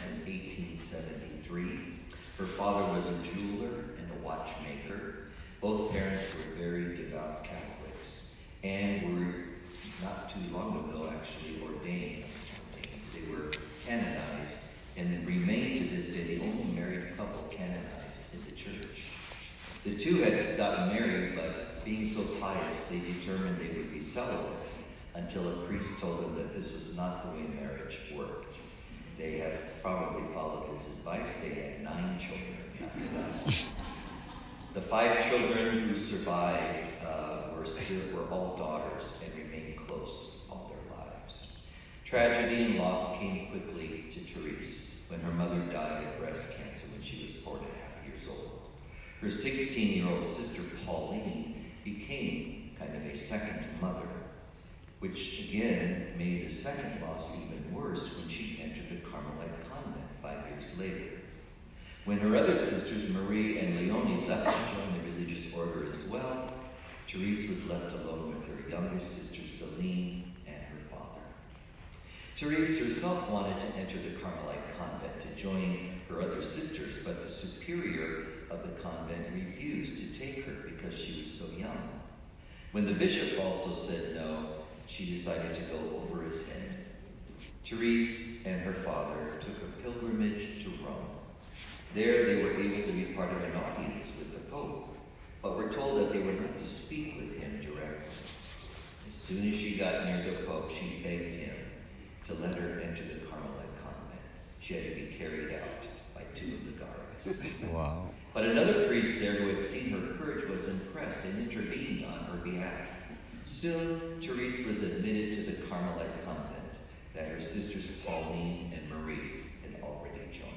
France in 1873. Her father was a jeweler and a watchmaker. Both parents were very devout Catholics and were not too long ago actually ordained. They were canonized and remain to this day the only married couple canonized in the church. The two had gotten married, but being so pious, they determined they would be celibate until a priest told them that this was not the way marriage worked. They have probably followed his advice. They had 9 children after that. The 5 children who survived were all daughters and remained close all their lives. Tragedy and loss came quickly to Thérèse when her mother died of breast cancer when she was 4.5 years old. Her 16-year-old sister Pauline became kind of a second mother, which again made the second loss even worse when she entered the Carmelite convent 5 years later. When her other sisters, Marie and Leonie, left to join the religious order as well, Thérèse was left alone with her youngest sister, Celine, and her father. Thérèse herself wanted to enter the Carmelite convent to join her other sisters, but the superior of the convent refused to take her because she was so young. When the bishop also said no, she decided to go over his head. Thérèse and her father took a pilgrimage to Rome. There they were able to be part of an audience with the Pope, but were told that they were not to speak with him directly. As soon as she got near the Pope, she begged him to let her enter the Carmelite convent. She had to be carried out by 2 of the guards. Wow. But another priest there who had seen her courage was impressed and intervened on her behalf. Soon, Thérèse was admitted to the Carmelite convent that her sisters Pauline and Marie had already joined.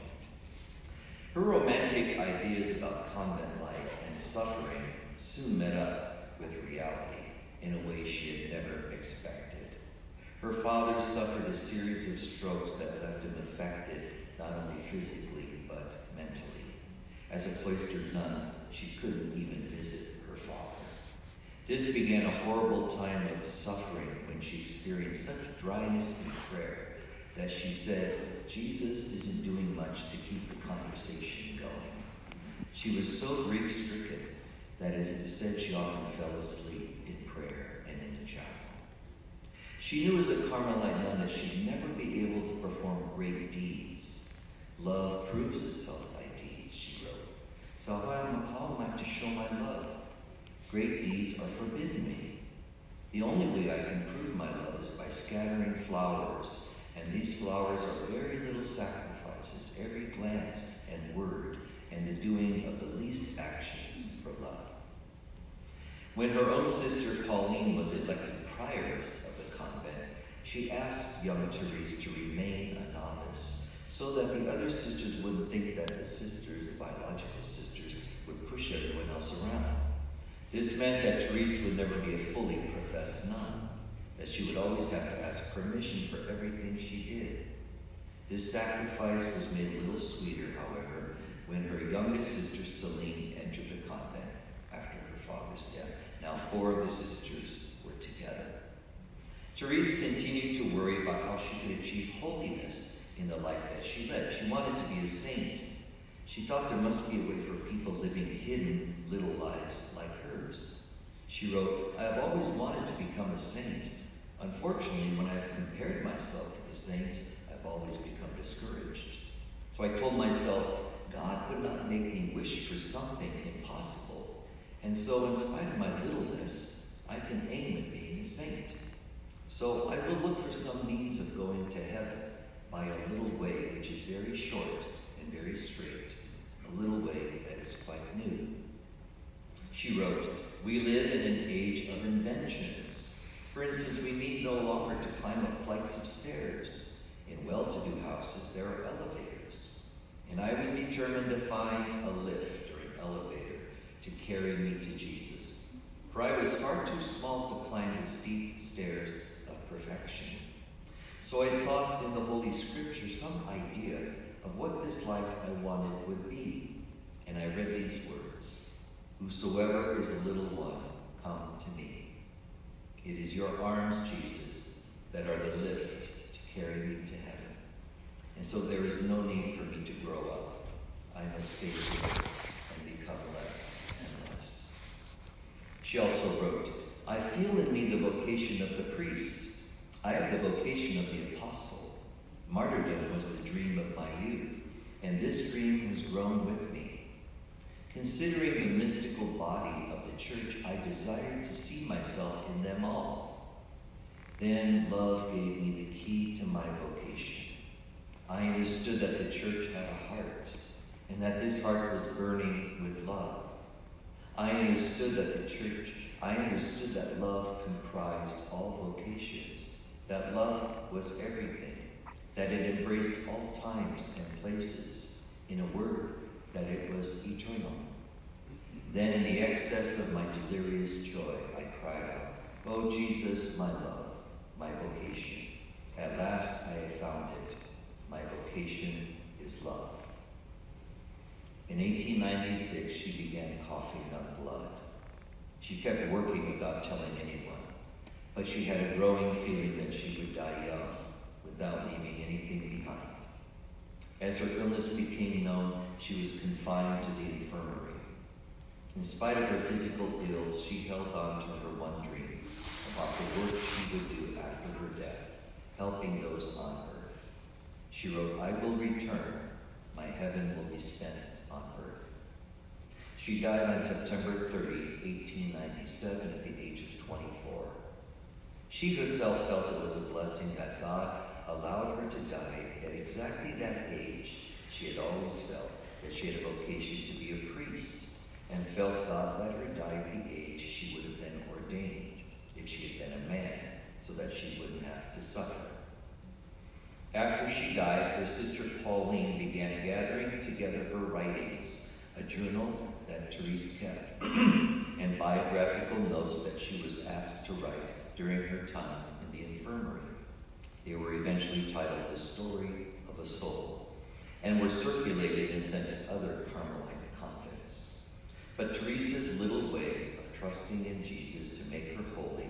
Her romantic ideas about convent life and suffering soon met up with reality in a way she had never expected. Her father suffered a series of strokes that left him affected not only physically but mentally. As a cloistered nun, she couldn't even visit her father. This began a horrible time of suffering when she experienced such dryness in prayer that she said, Jesus isn't doing much to keep the conversation going. She was so grief-stricken that as it is said, she often fell asleep in prayer and in the chapel. She knew as a Carmelite nun that she'd never be able to perform great deeds. Love proves itself by deeds, she wrote. So how am I to show my love? Great deeds are forbidden me. The only way I can prove my love is by scattering flowers, and these flowers are very little sacrifices, every glance and word, and the doing of the least actions for love. When her own sister Pauline was elected prioress of the convent, she asked young Thérèse to remain a novice, so that the other sisters wouldn't think that the sisters, the biological sisters, would push everyone else around. This meant that Thérèse would never be a fully professed nun, that she would always have to ask permission for everything she did. This sacrifice was made a little sweeter, however, when her youngest sister Celine entered the convent after her father's death. Now 4 of the sisters were together. Thérèse continued to worry about how she could achieve holiness in the life that she led. She wanted to be a saint. She thought there must be a way for people living hidden little lives like hers. She wrote, I have always wanted to become a saint. Unfortunately, when I have compared myself to the saints, I've always become discouraged. So I told myself, God would not make me wish for something impossible. And so in spite of my littleness, I can aim at being a saint. So I will look for some means of going to heaven by a little way which is very short and very straight, a little way that is quite new. She wrote, we live in an age of inventions. For instance, we need no longer to climb up flights of stairs. In well-to-do houses, there are elevators. And I was determined to find a lift or an elevator to carry me to Jesus. For I was far too small to climb the steep stairs of perfection. So I sought in the Holy Scripture some idea of what this life I wanted would be. And I read these words, whosoever is a little one, come to me. It is your arms, Jesus, that are the lift to carry me to heaven. and so there is no need for me to grow up. I must stay here and become less and less. She also wrote, I feel in me the vocation of the priest. I have the vocation of the apostle. Martyrdom was the dream of my youth, and this dream has grown with me. Considering the mystical body of the church, I desired to see myself in them all. Then love gave me the key to my vocation. I understood that the church had a heart, and that this heart was burning with love. I understood that love comprised all vocations, that love was everything, that it embraced all times and places, in a word, that it was eternal. Then in the excess of my delirious joy, I cried out, Oh Jesus, my love, my vocation. At last I have found it. My vocation is love. In 1896, she began coughing up blood. She kept working without telling anyone, but she had a growing feeling that she would die young without leaving anything behind. As her illness became known, she was confined to the infirmary. In spite of her physical ills, she held on to her one dream about the work she would do after her death, helping those on earth. She wrote, I will return. My heaven will be spent on earth. She died on September 30, 1897, at the age of 24. She herself felt it was a blessing that God allowed her to die at exactly that age. She had always felt that she had a vocation to be a priest, and felt God let her die at the age she would have been ordained if she had been a man, so that she wouldn't have to suffer. After she died, her sister Pauline began gathering together her writings, a journal that Thérèse kept, and biographical notes that she was asked to write during her time in the infirmary. They were eventually titled The Story of a Soul, and were circulated and sent to other Carmelite convents. But Teresa's little way of trusting in Jesus to make her holy,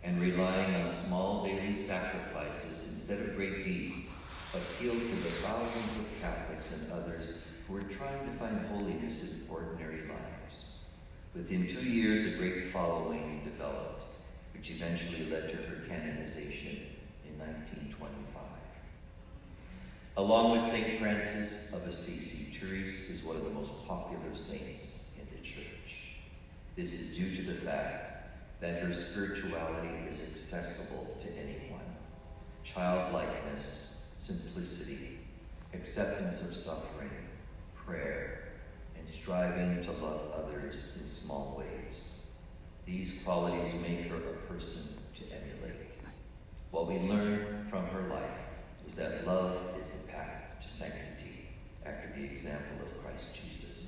and relying on small daily sacrifices instead of great deeds, appealed to the thousands of Catholics and others who were trying to find holiness in ordinary lives. Within 2 years, a great following developed, which eventually led to her canonization in 1925. Along with St. Francis of Assisi, Thérèse is one of the most popular saints in the Church. This is due to the fact that her spirituality is accessible to anyone. Childlikeness, simplicity, acceptance of suffering, prayer, and striving to love others in small ways. These qualities make her a person to emulate. What we learn from her life is that love is the path to sanctity, after the example of Christ Jesus.